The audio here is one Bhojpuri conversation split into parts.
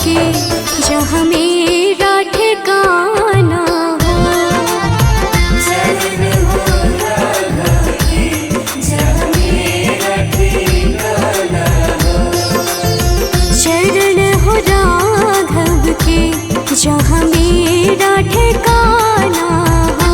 के जहाँ मेरा ठिकाना हो। चरण हो राघव के जहाँ मेरा ठिकाना हो। चरण हो राघव के जहाँ मेरा ठिकाना हो।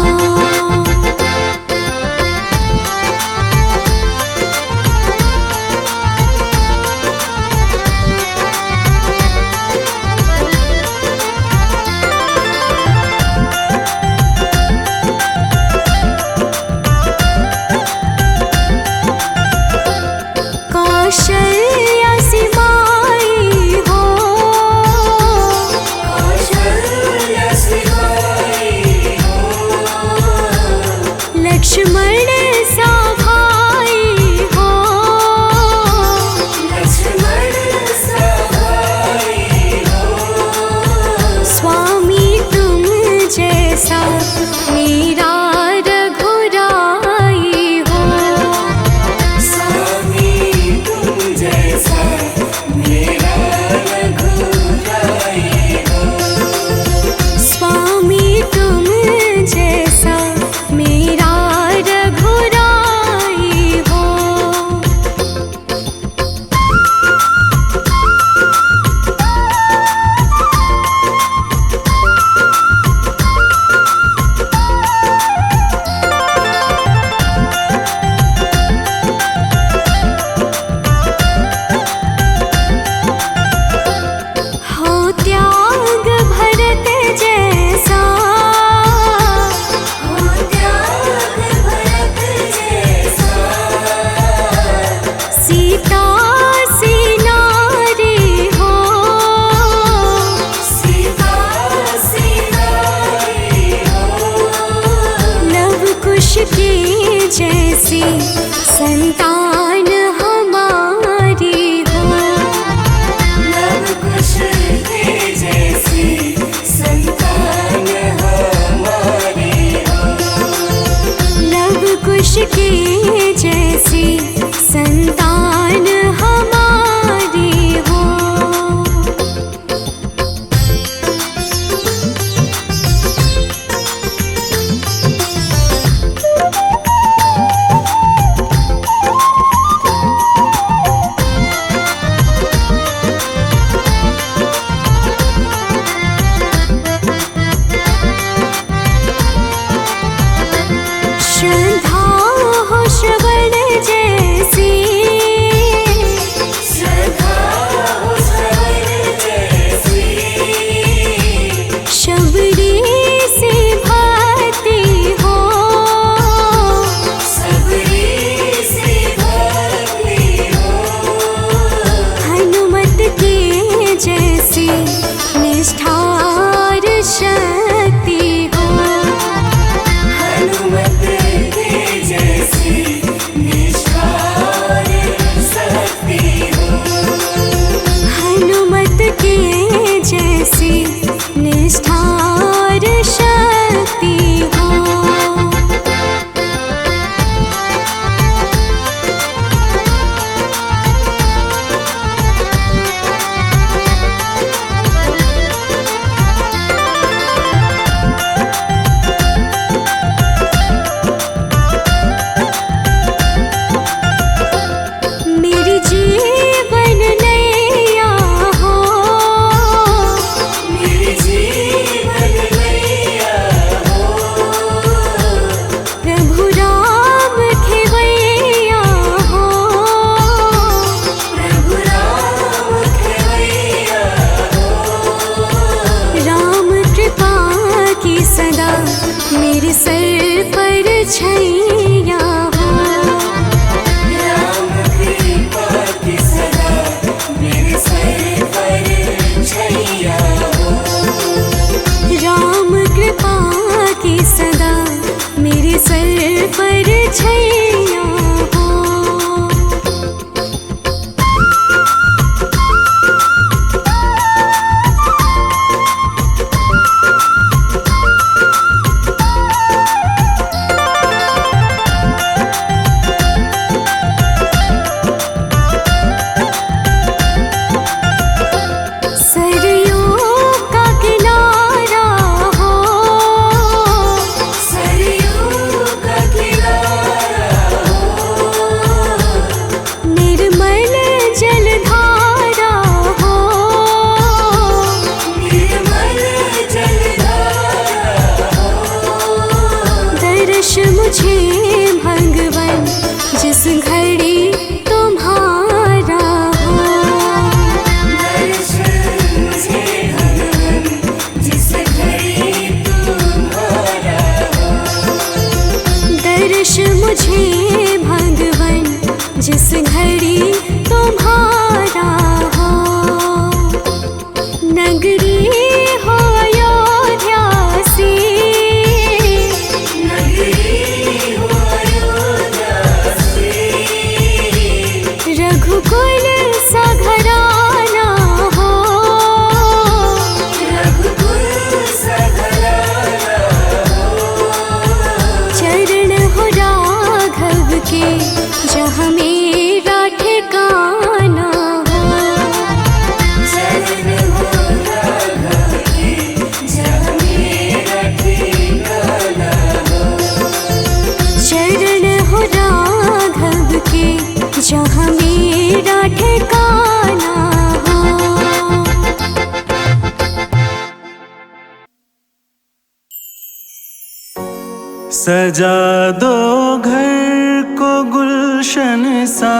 सजा दो घर को गुलशन सा,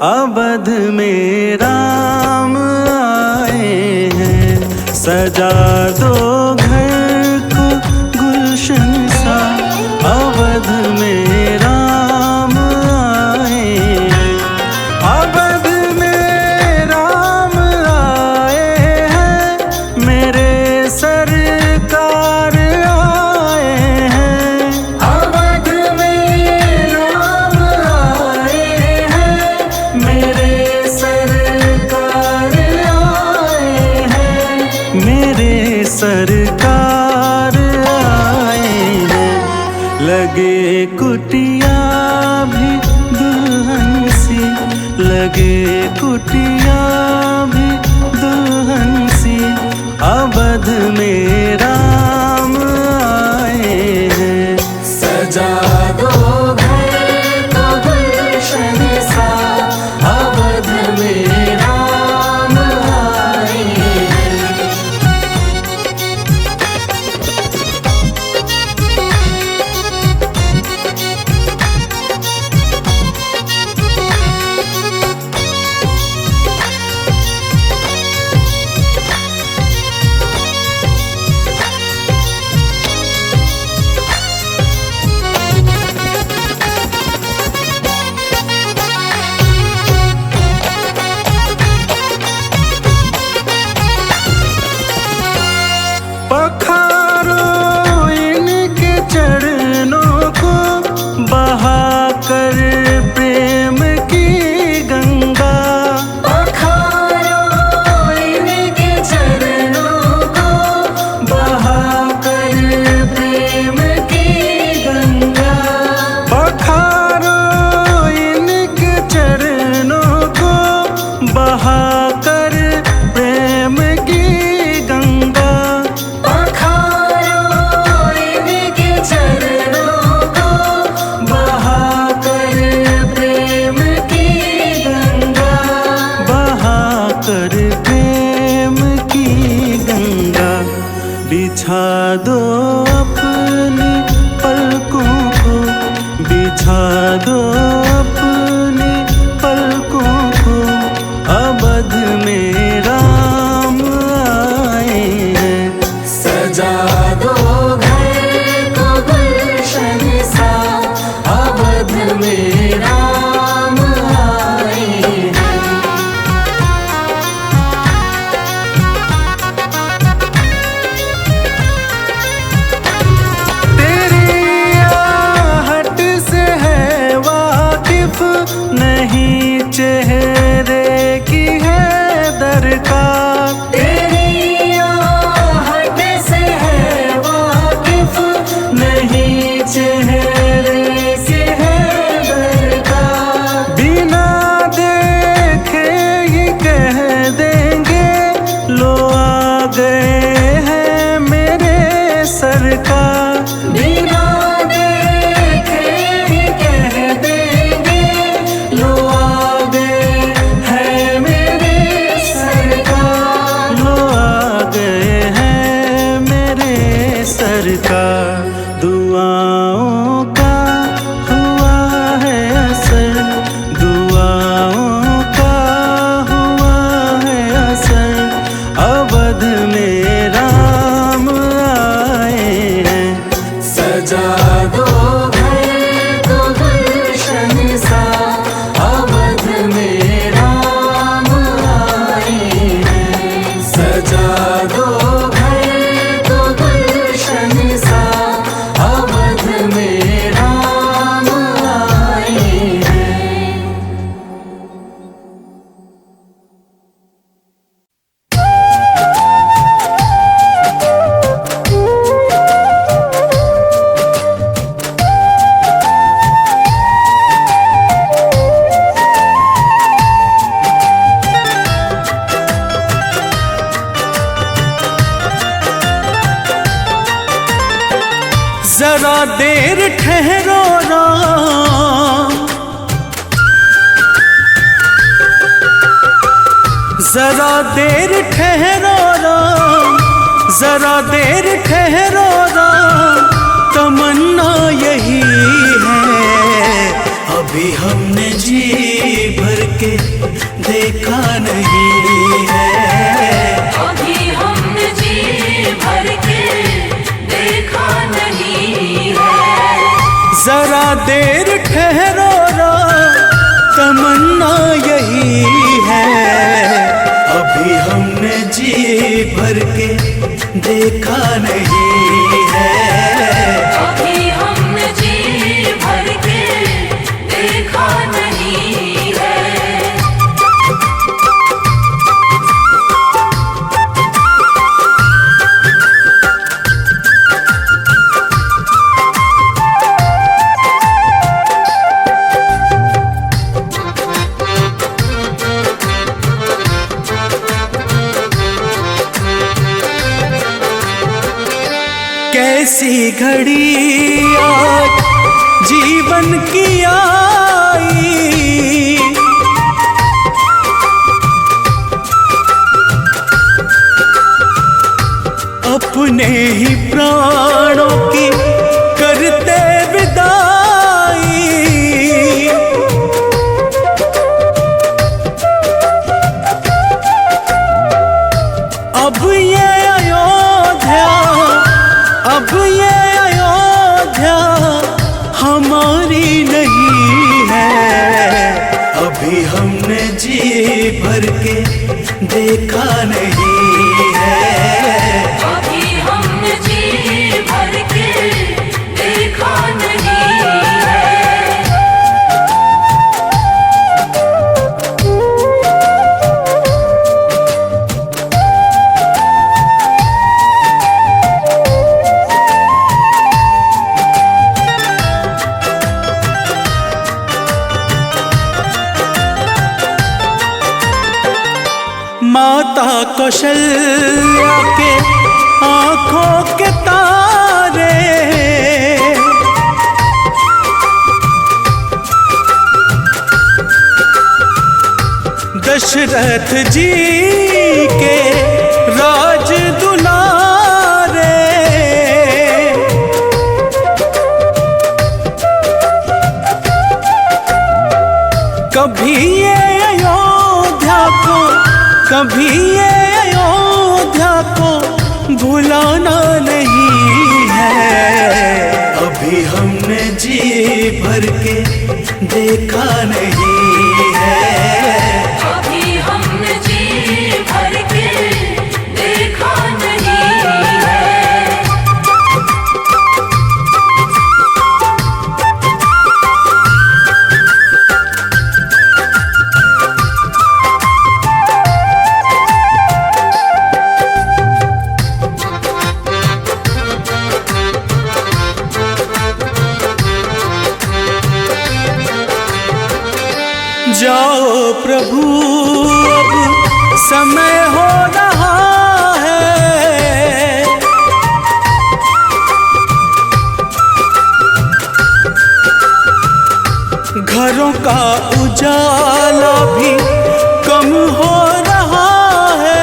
अवध में राम आए हैं। सजा दो घर को गुलशन सा, अवध में राम आए हैं। अवध में राम आए हैं, मेरे सरकार आए हैं। अवध में राम आए हैं, मेरे सरकार आए हैं। मेरे सरकार आए हैं। लगे कुटिया भी दुल्हन सी, लगे कुटिया भी दुल्हन सी, अवध में राम आए हैं। सजा दो घर को गुलशन सा, अवध में राम आए हैं। पखारो इनके चरणों को, बहाकर प्रेम की गंगा। पखारो इनके चरणों को, बहाकर प्रेम की गंगा। पखारो इनके चरणों को, बहाकर प्रेम की गंगा। बिछा दो अपनी पलकों को, बिछा दो अपनी पलकों को, अवध में राम आए हैं। सजा दो घर को गुलशन सा, अवध में राम आए हैं। नहीं चेहरे की है दरकार, तेरी आहट से है वाकिफ। नहीं चेहरे की है दरकार, बिना देखे ही कह देंगे लो आ गए हैं मेरे सरकार। बिना सरकार दुआओं का हुआ है असर, दुआओं का हुआ है असर, अवध में राम आए हैं। सजा दो घर को गुलशन सा, अवध में राम आए हैं। सजा दो जरा देर ठहरो राम, जरा देर ठहरो राम, जरा देर ठहरो राम, तमन्ना यही है। अभी हमने जी भर के देखा नहीं है, अभी हमने जी भर के देखा नहीं है। जरा देर ठहरो ना, तमन्ना यही है। अभी हमने जी भर के देखा नहीं है, अभी हमने जी भर के देखा नहीं है। कैसी घड़ी आज जीवन की आई, अपने ही प्राणों की करते विदाई। अब ये अयोध्या, अब ये अयोध्या हमारी नहीं है। अभी हमने जी भर के देखा नहीं है, अभी हमने जी भर के देखा नहीं है। माता कौशल्या के आंखों के तारे, दशरथ जी के राज दुलारे। कभी ये अयोध्या को, कभी ये अयोध्या को भुलाना नहीं है। अभी हमने जी भर के देखा नहीं है, अभी हमने जी भर के देखा नहीं है। जाओ प्रभु अब समय हो रहा है, घरों का उजाला भी कम हो रहा है।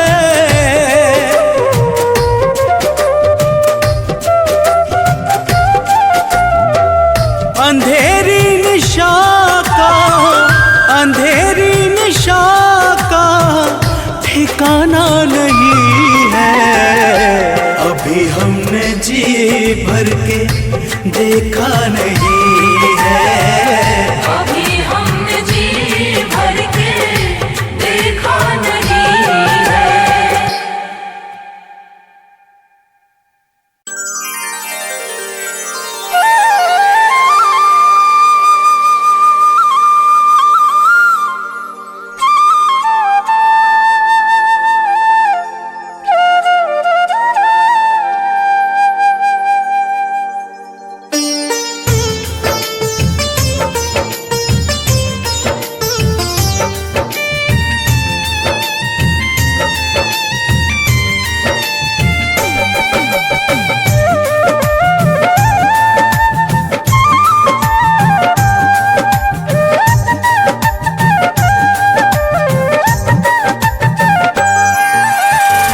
अंधेरी निशा का, अंधेरी निशा का ठिकाना नहीं है। अभी हमने जी भर के देखा नहीं है, अभी हमने जी भर के देखा नहीं है।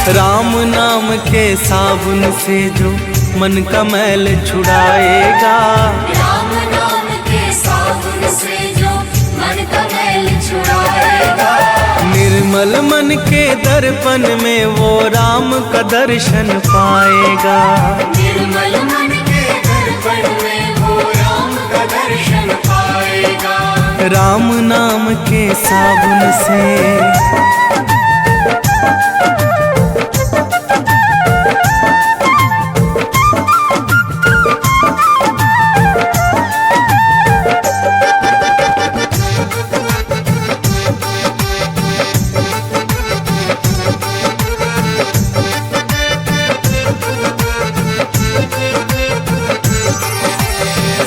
राम नाम के साबुन से जो मन का मैल छुड़ाएगा। राम नाम के साबुन से जो मन का मैल छुड़ाएगा। निर्मल मन के दर्पण में वो राम का दर्शन पाएगा। निर्मल मन के दर्पण में वो राम का दर्शन पाएगा। राम नाम के साबुन से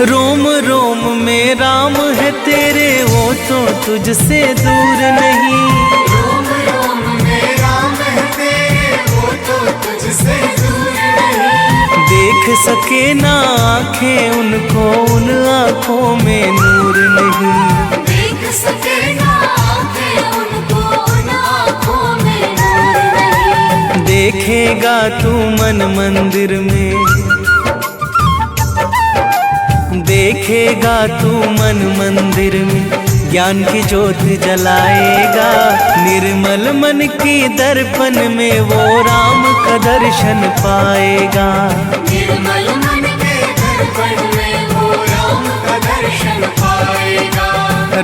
रोम रोम में राम है तेरे, वो तो तुझसे दूर नहीं। रोम रोम में राम है तेरे, वो तो तुझसे दूर नहीं। देख सके ना आँखें उनको, उन आँखों में नूर नहीं। देख सके ना आँखें उनको, उन आँखों में नूर नहीं। देखेगा तू मन मंदिर में, देखेगा तू मन मंदिर में, ज्ञान की ज्योत जलाएगा। निर्मल मन की दर्पण में वो राम का दर्शन पाएगा। निर्मल मन के दर्पण में वो राम का दर्शन पाएगा।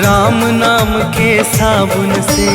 राम नाम के साबुन से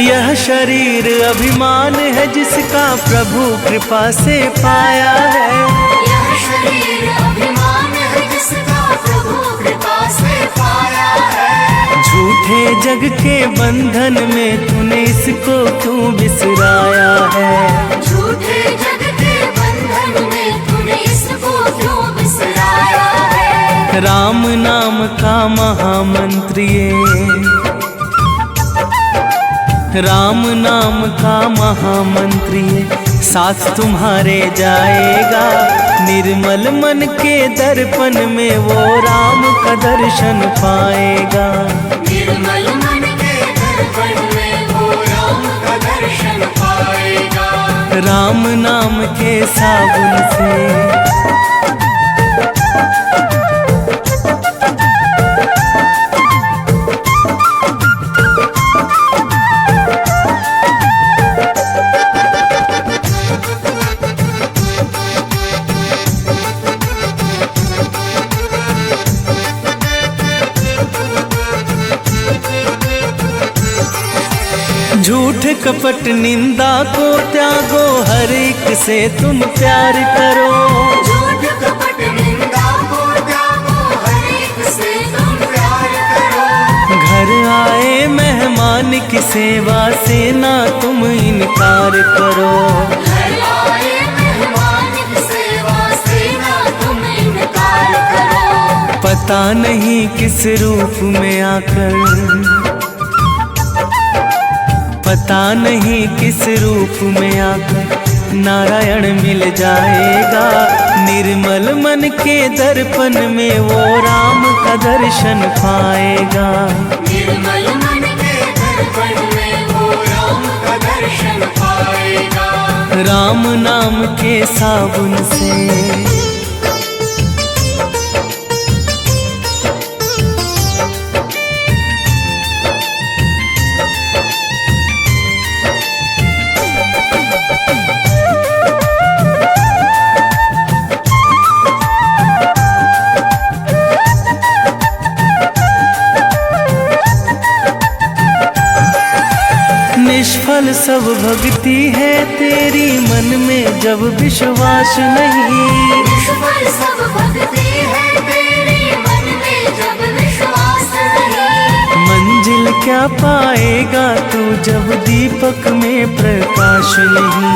यह शरीर अभिमान है जिसका प्रभु कृपा से पाया है। यह शरीर अभिमान है जिसका प्रभु कृपा से पाया है। झूठे जग के बंधन में तूने इसको क्यों बिसराया है। झूठे जग के बंधन में तूने इसको क्यों बिसराया है। राम नाम का महामंत्र ये, राम नाम का महामंत्र ये साथ तुम्हारे जाएगा। निर्मल मन के दर्पण में वो राम का दर्शन पाएगा। निर्मल मन के दर्पण में वो राम का दर्शन पाएगा। राम नाम के साबुन से झूठ कपट निंदा को त्यागो, हर एक से तुम प्यार करो। झूठ कपट निंदा को त्यागो, हर एक से तुम प्यार करो। घर आए मेहमान की सेवा से ना तुम इनकार करो। घर आए मेहमान की सेवा से ना तुम इनकार करो। पता नहीं किस रूप में आकर, पता नहीं किस रूप में आकर नारायण मिल जाएगा। निर्मल मन के दर्पण में वो राम का दर्शन पाएगा। निर्मल मन के दर्पण में वो राम का दर्शन पाएगा। राम नाम के साबुन से निष्फल सब भक्ति है तेरी, मन में जब विश्वास नहीं। निष्फल सब भक्ति है तेरी, मन में जब विश्वास नहीं। मंजिल क्या पाएगा तू जब दीपक में प्रकाश नहीं।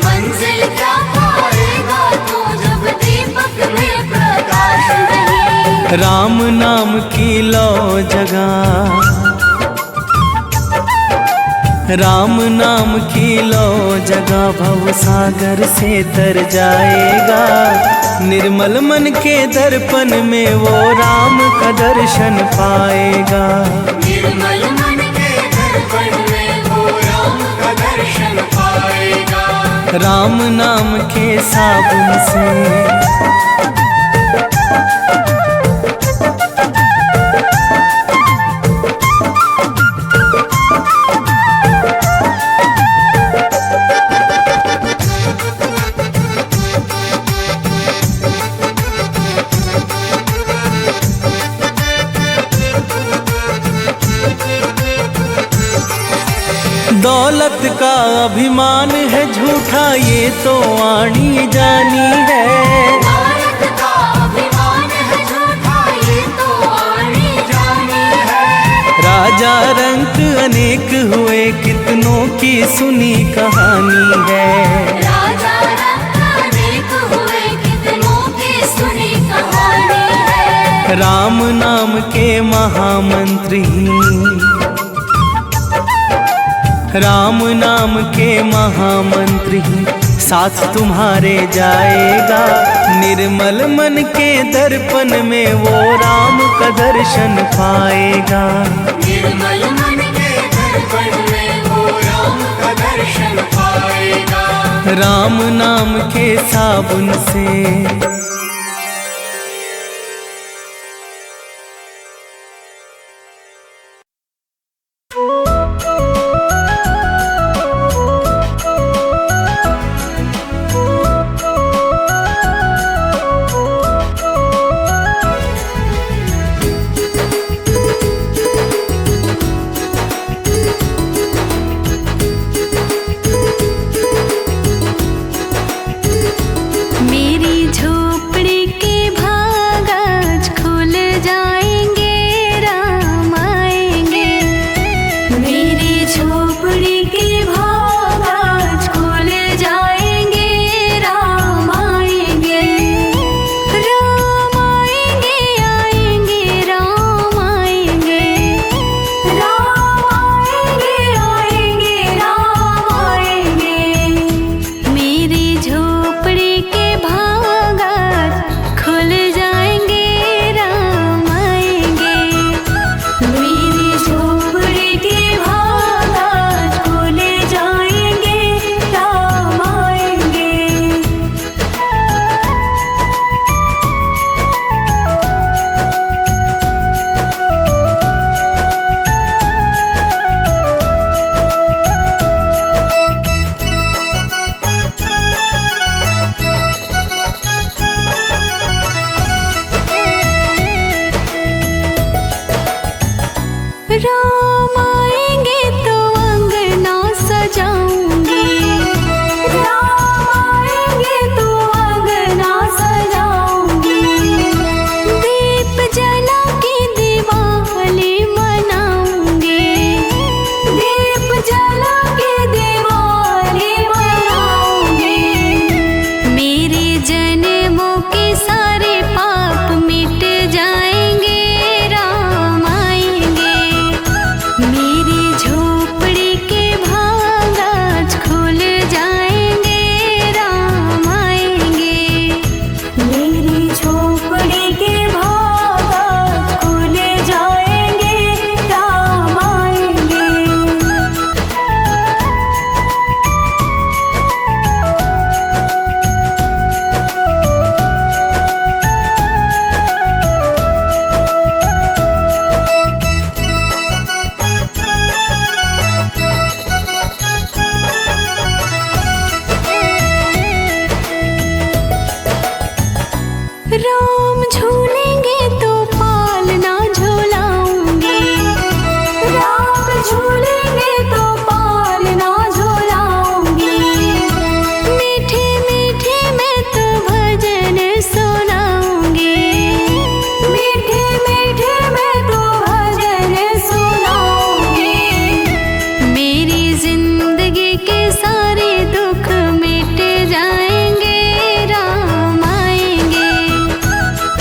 मंजिल क्या पाएगा तू जब दीपक में प्रकाश नहीं। राम नाम की लो जगा, राम नाम की लो जगा, भव सागर से तर जाएगा। निर्मल मन के दर्पण में वो राम का दर्शन पाएगा। निर्मल मन के दर्पण में वो राम का दर्शन पाएगा। राम नाम के साबुन से दौलत का अभिमान है झूठा, ये तो आनी जानी है। दौलत का अभिमान है झूठा, ये तो आनी जानी है। राजा रंक अनेक हुए, कितनों की सुनी कहानी है। राजा रंक अनेक हुए, कितनों की सुनी कहानी है। राम नाम के महामंत्री, राम नाम के महामंत्री साथ तुम्हारे जाएगा। निर्मल मन के दर्पण में वो राम का दर्शन पाएगा। निर्मल मन के दर्पण में वो राम का दर्शन पाएगा। राम नाम के साबुन से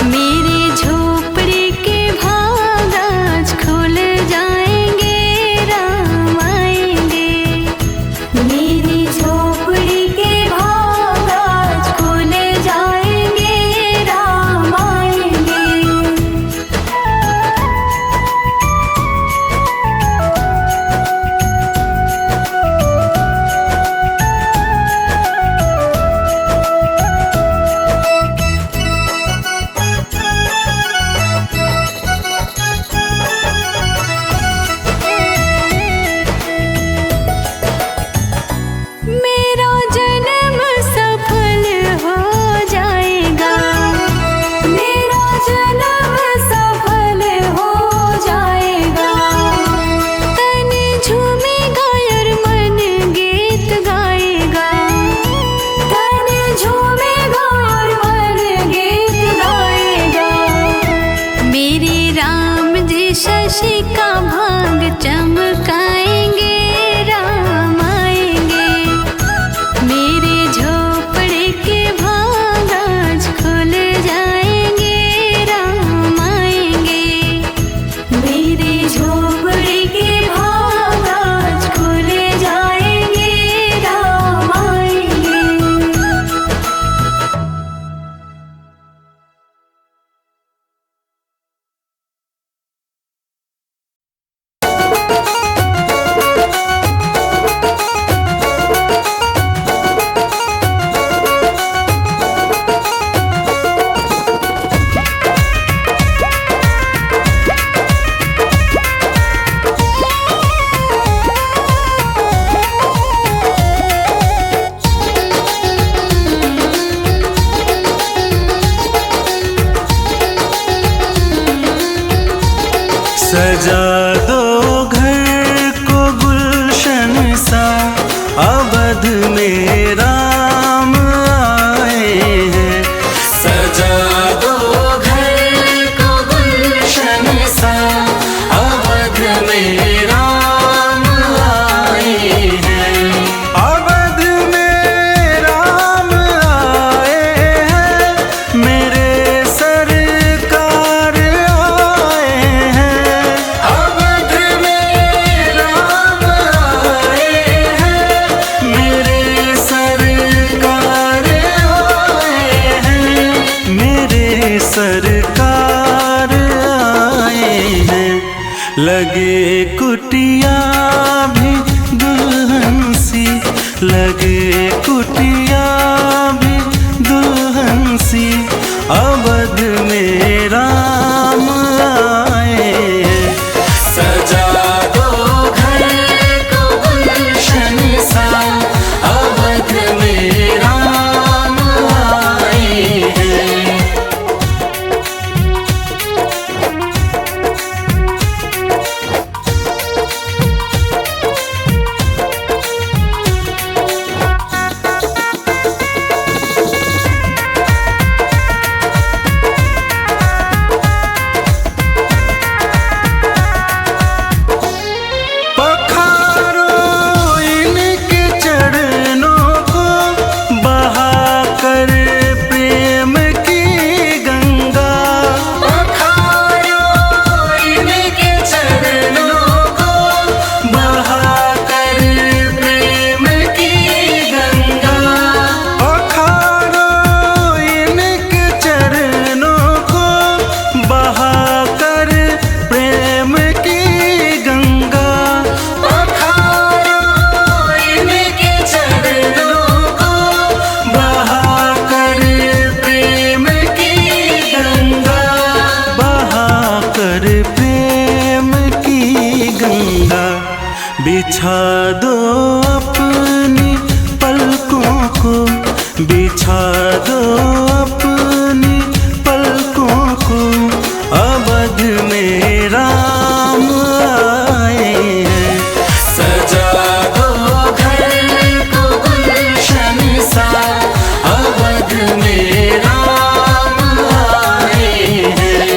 मेरे खुशी का भाग चमकाएंगे, राम आएंगे। मेरे झोपड़े के भाग आज खुल जाएंगे, राम आएंगे। मेरे झोपड़े के भाग आज खुल जाएंगे, राम आएंगे। सजा दो घर को गुलशन सा, अवध में राम आए हैं। सजा दो घर को गुलशन सा, अवध में राम आए हैं। अवध में राम आए हैं, मेरे सरकार आए हैं। अवध में राम आए हैं, मेरे सरकार आए हैं। मेरे सरकार आए हैं। लगे कुटिया भी दुल्हन सी, लगे कुटिया भी दुल्हन सी, अवध में राम आए हैं। सजा दो घर को गुलशन सा, अवध में राम आए हैं। पखारो इनके चरणों को, बहाकर प्रेम की गंगा। पखारो इनके चरणों को, बहाकर प्रेम की गंगा। पखारो इनके चरणों को, बहाकर प्रेम की गंगा। पखारो इनके चरणों को, बहाकर प्रेम की गंगा। बहाकर प्रेम की गंगा। बिछा दो अपनी पलकों को, बिछा दो अपनी पलकों को, अवध में राम आए हैं। सजा दो घर को गुलशन सा, अवध में राम आए हैं।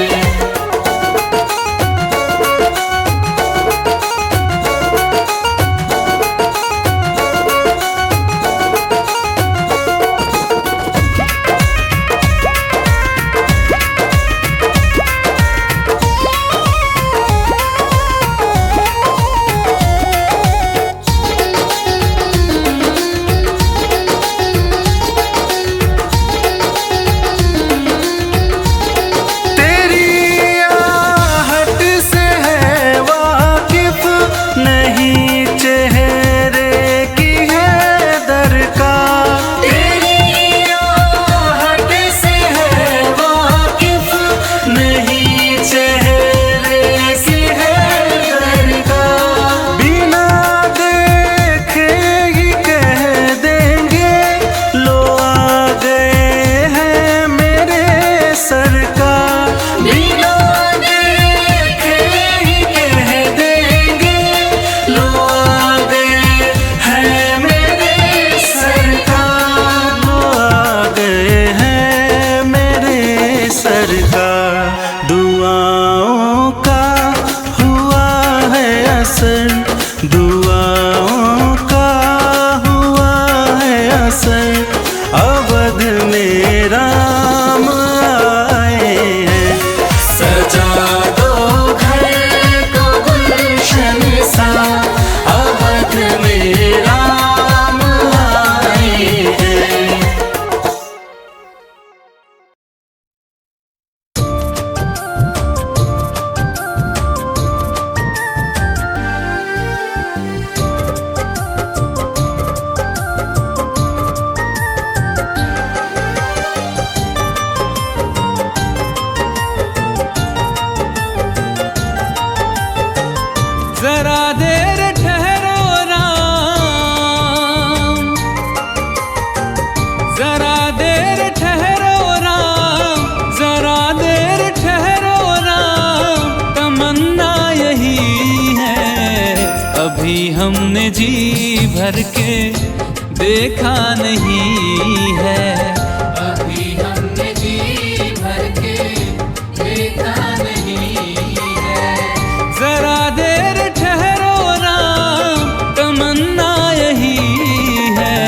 हमने जी भर के देखा नहीं है। अभी हमने जी भर के देखा नहीं है। जरा देर ठहरो राम, तमन्ना यही है।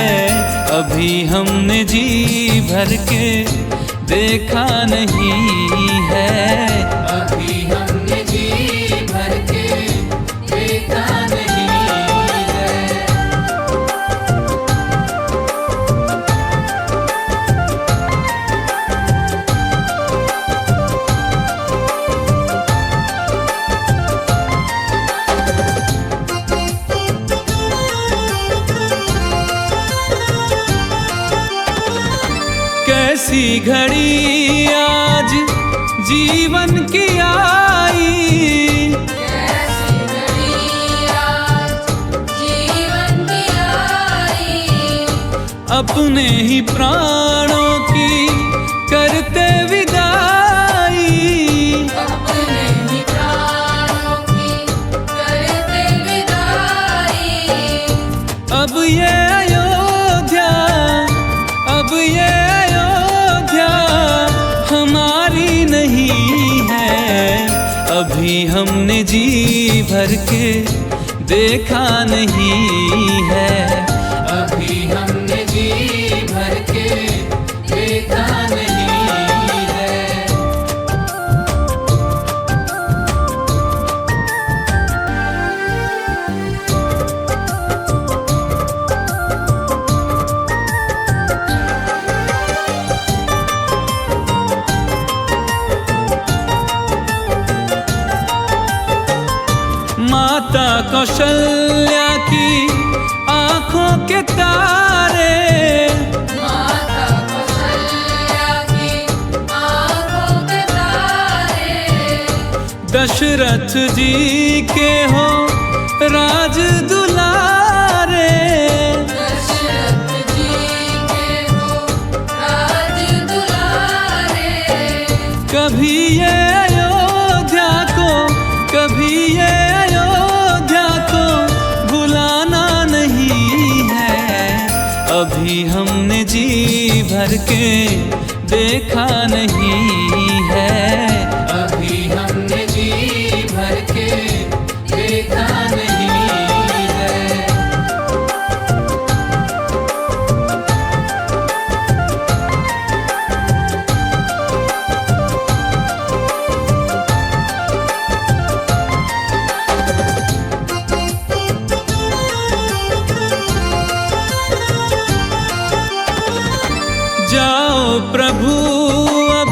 अभी हमने जी भर के देखा नहीं है। अभी हमने जी भर के देखा नहीं है। कैसी घड़ी आज जीवन की आई, कैसी घड़ी आज जीवन की आई। अपने ही प्राणों की करते विदाई। अपने ही प्राणों की करते विदाई। अब ये अयोध्या, अब ये अयोध्या हमारी नहीं है। अभी हमने जी भर के देखा नहीं है। अभी हमने जी भर के देखा नहीं है। माता कौशल्या की आंखों के तारे, माता कौशल्या की आंखों के तारे। दशरथ जी के हो राज दुलारे। दशरथ जी के हो राज दुलारे। कभी ये अयोध्या को, कभी ये अयोध्या को भुलाना नहीं है। अभी हमने जी भर के देखा नहीं है। अभी हमने जी भर के देखा नहीं है। जाओ प्रभु अब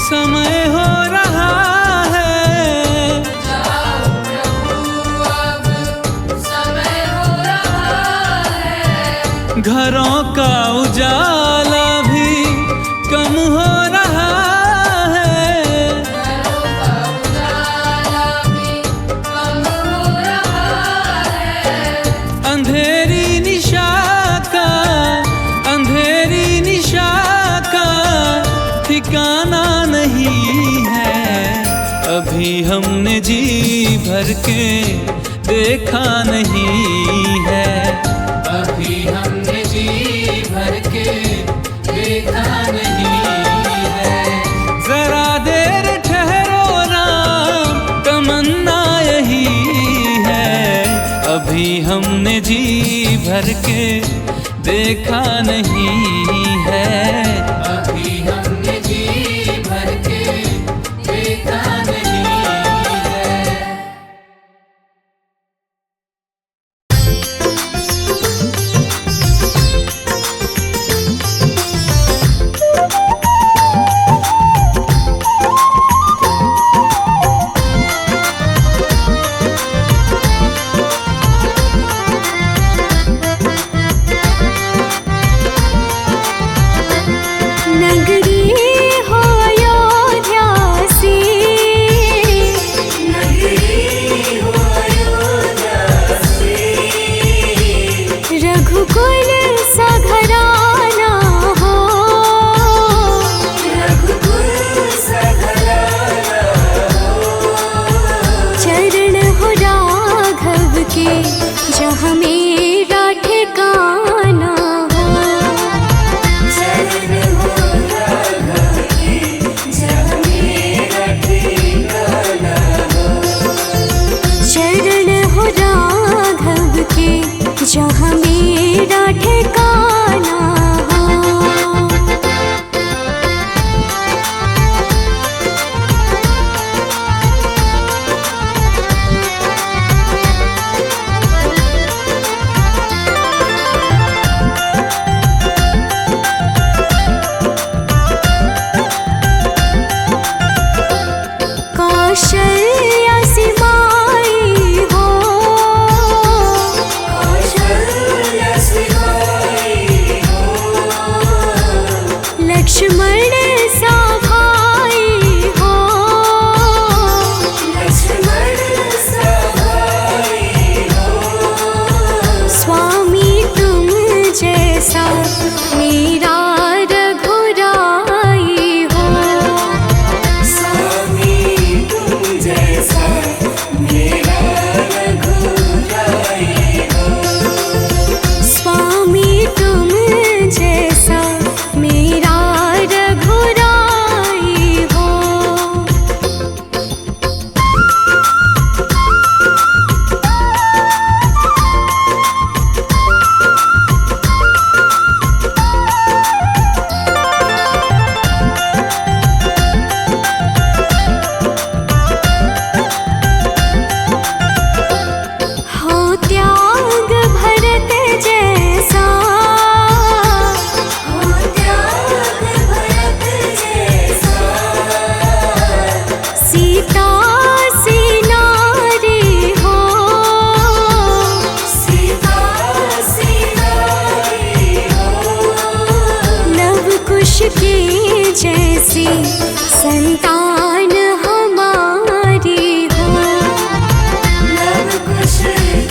समय हो रहा है। जाओ प्रभु अब समय हो रहा है। घरों का उजाला भी कम हो रहा है। घरों का उजाला भी कम हो रहा है। अंधेरी निशा का, अंधेरी निशा का ठिकाना नहीं है। अभी हमने जी भर के देखा नहीं है। अभी हमने जी भर के देखा नहीं है। जरा देर ठहरो राम, तमन्ना यही है। अभी हमने जी भर के देखा नहीं है। अभी हमने जी भर के देखा नहीं है। संतान हमारी हो। लव कुश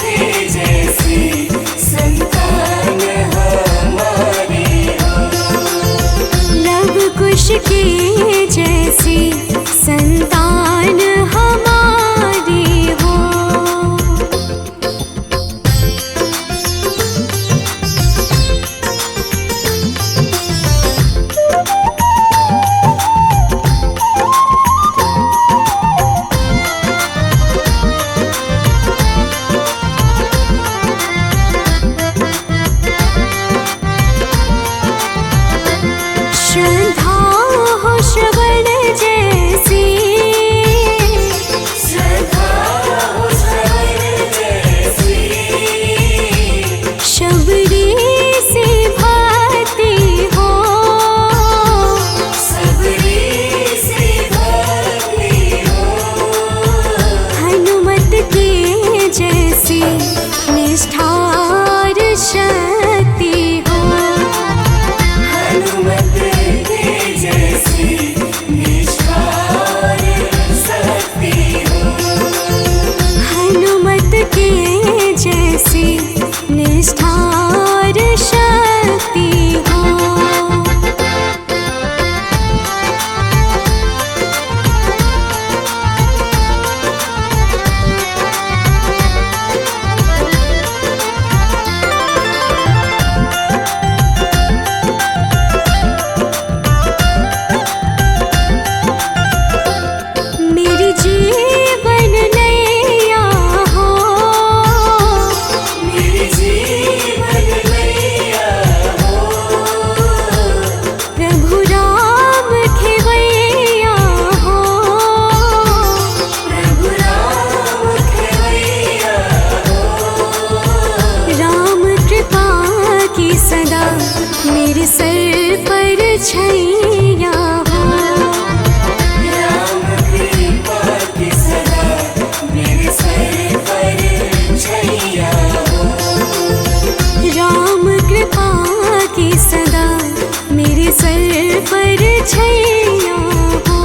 के जैसी संतान हमारी हो। लव कुश के जैसी संतान हमारी हो। श्रद्धा हो श्रवण जैसी, श्रद्धा हो श्रवण जैसी। शबरी से भक्ति हो। सबरी से भक्ति हो। हनुमत के जैसी निष्ठार शक्ति हो। हनुमत के जैसी निष्ठार शक्ति हो। हनुमत के जैसी निष्ठार शक्ति हो। मेरी जीवन नैया हो। मेरी जीवन नैया हो। प्रभु राम खेवैया हो। प्रभु राम खेवैया हो। राम कृपा की सदा मेरे सर पर छैया हो। राम कृपा की सदा मेरे सर पर छैया हो। राम कृपा की सदा मेरे सर पर छैया हो।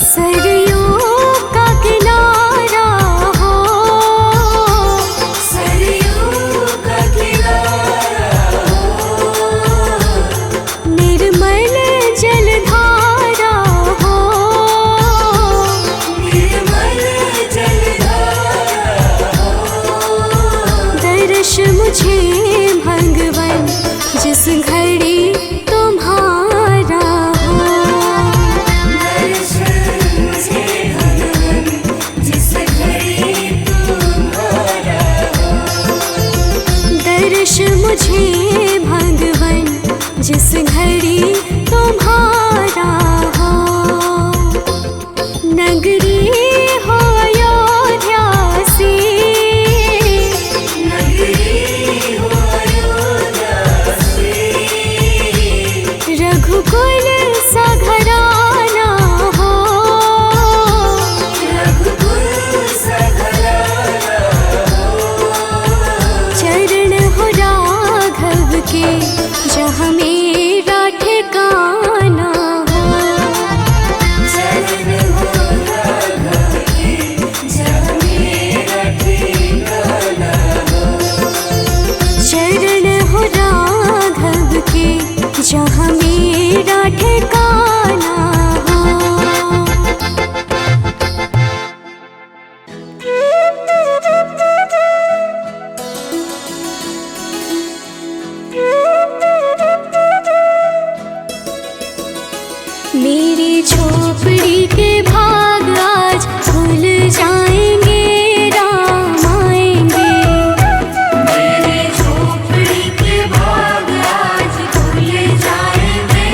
सरयू का किनारा हो। सरयू का किनारा हो। निर्मल जलधारा हो। निर्मल जलधारा हो। दर्श मुझे भगवन जिस घड़ी तुम्हारा हो। दर्शन मुझे भगवन जिस घड़ी तुम्हारा हो। दर्श मुझे भगवन जिस घड़ी तुम्हारा हो। नगरी हो अयोध्या सी, नगरी हो अयोध्या से। रघुकुल सा घराना हो। रघुकुल सा घराना हो। चरण हो राघव के जहाँ मेरा ठिकाना हो। चरण हो राघव के जहाँ मेरा ठिकाना हो। चरण हो राघव के जहाँ मेरा ठिकाना हो। मेरी झोपड़ी के भाग आज खुल जाएंगे, राम आएंगे। मेरी झोपड़ी के भाग आज खुल जाएंगे।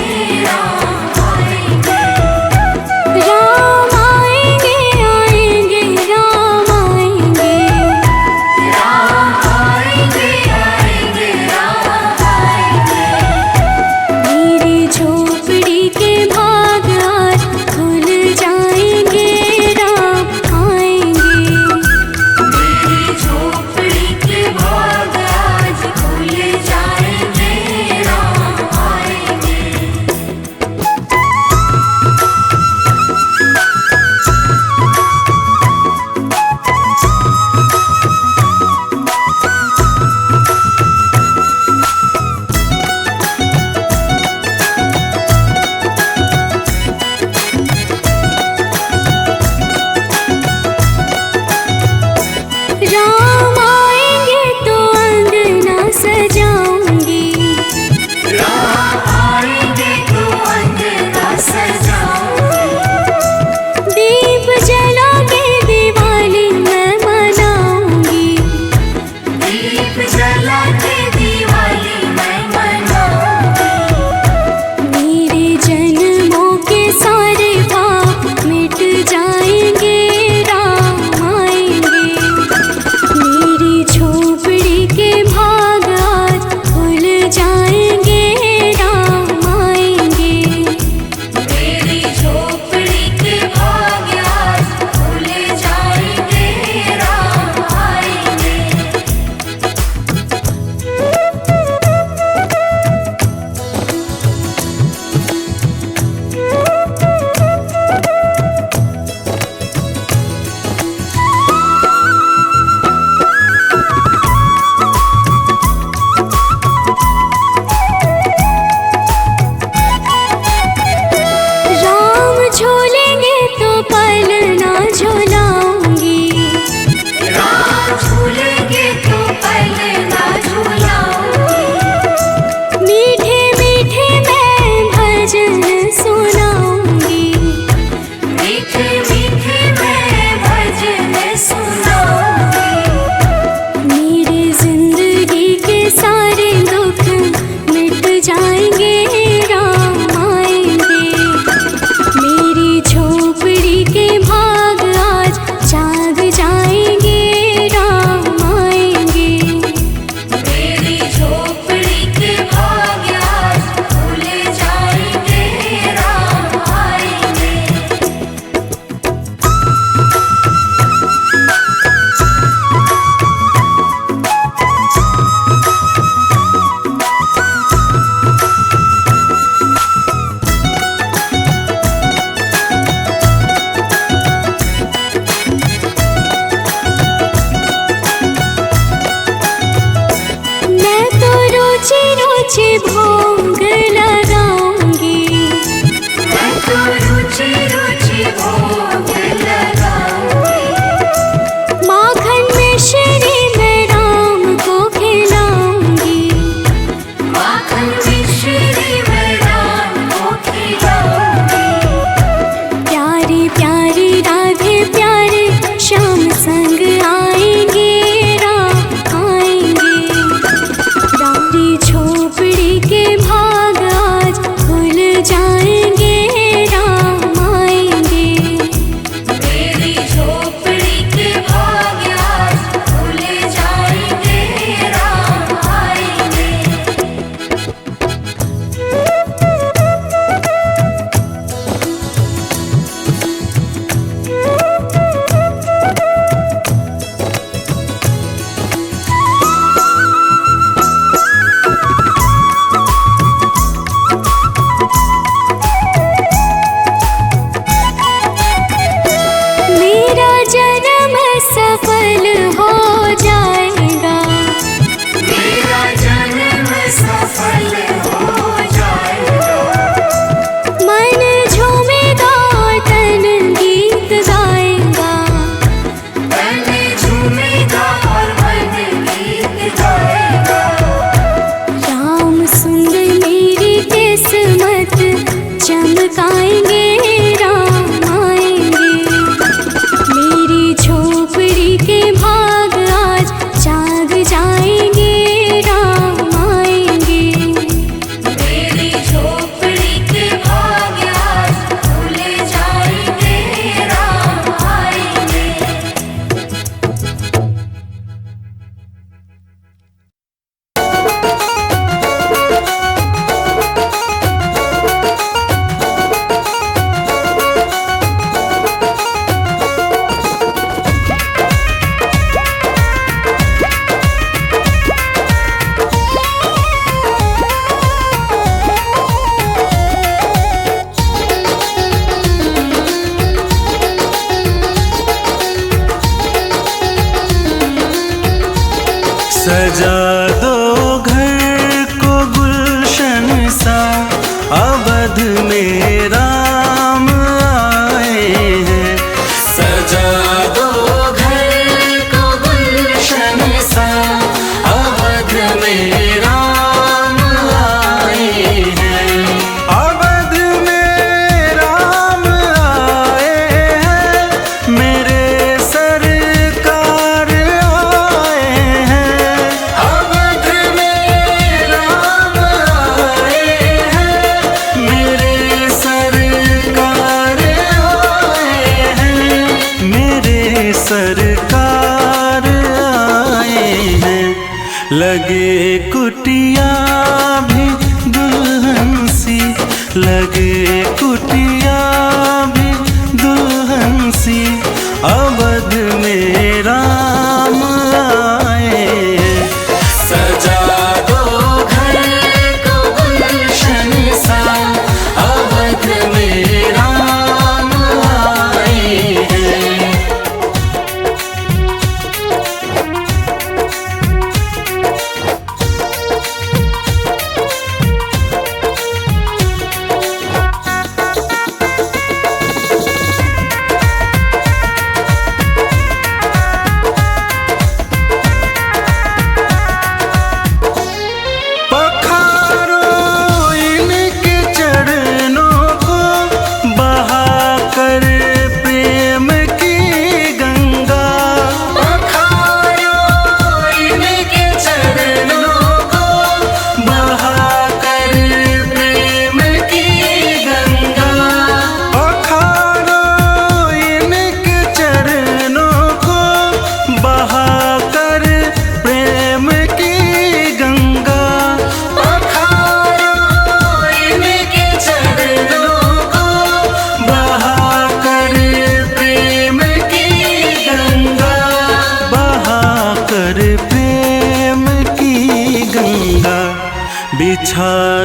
मिश्री में डाल को खिलाऊंगी। प्यारी प्यारी राधे प्यारे श्याम संग आएंगे राम आएंगे। रानी झोपड़ी के भाग आज खुल जाएंगे राम आएंगे। मेरी झोपड़ी के भाग आज खुल जाएंगे राम आएंगे। मेरा जन्म सफल हो जाएगा। मेरा जन्म सफल हो जाएगा। मन झूमेगा तन गीत गाएगा। तन झूमेगा और मन गीत गाएगा। राम सुंदर मेरी किस्मत चमकाएंगे राम आएंगे। मेरी झोपड़ी के भाग आज जाग जाएंगे राम आएंगे। मेरी झोपड़ी के भाग आज खुल जाएंगे राम आएंगे। सजा दो घर को गुलशन सा, अवध में राम आए हैं। सजा दो घर को गुलशन सा, अवध में राम आए हैं। अवध में राम आए हैं, मेरे सरकार आए हैं। अवध में राम आए हैं, मेरे सरकार आए हैं। मेरे सरकार आए हैं। लगे कुटिया भी दुल्हन सी, लगे कुटिया भी दुल्हन सी, अवध में राम आए हैं। सजा दो घर को गुलशन सा, अवध में राम आए हैं। बिछा